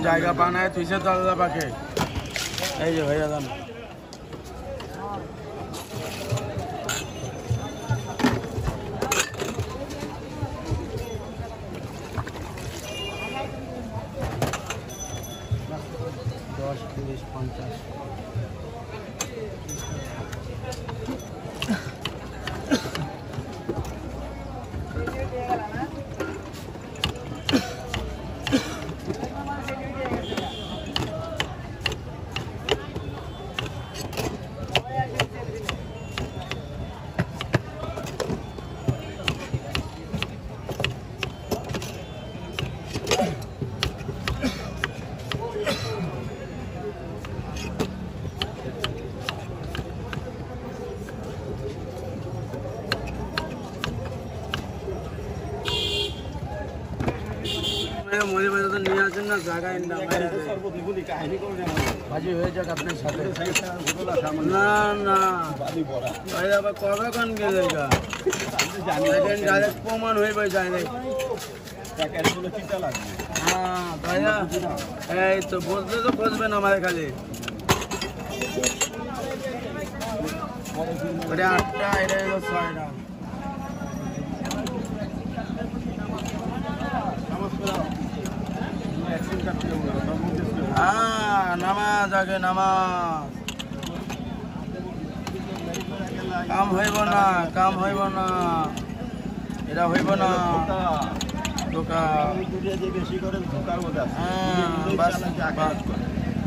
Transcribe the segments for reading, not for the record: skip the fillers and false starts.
জায়গা বানায় তুইছে তো আল্লাহ পাখে। এই যে ভাইয়া দাম দশ 30 50 মরে বাজাতে নিয়ে আসেন না জায়গায় ভাজি হয়ে যাক আপনার সাথে। না না ভাই আবার কতক্ষণ গেলে ডাইরেক্ট প্রমাণ হয়ে যায় না। হ্যাঁ ভাইয়া এই তো বসলে তো বসবেন আমাদের খালি ওটা 8টা এটা 6টা। নামাজ আগে নামাজ কাম হইব না কাম হইব না এটা হইব না ধোকা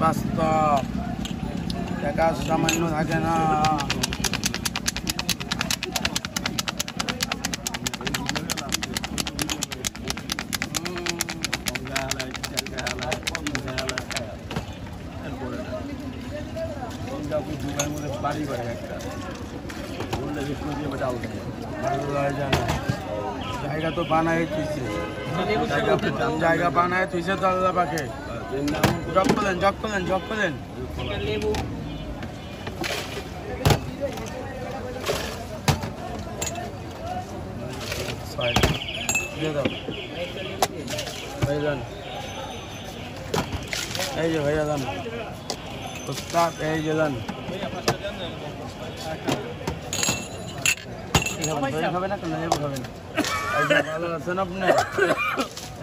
বাস্তব টাকা সামান্য থাকে না। বাড়ি করে একটা জায়গা তো বানায় তুইছে জায়গা বানায় তুইছে তো আল্লাহ পাখে। জব করলেন জব করলেন জব করলেন ভাইজান এই যে ভাইয়া দান উস্তাদ এই যে দান খাবে না কেন খাবে না ভালো আছেন আপনি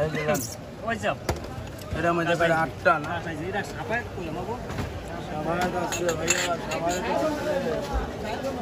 এই যে দান এটা মধ্যে 8টা না সাবায়াত আছে ভাইয়া সাবায়াত আছে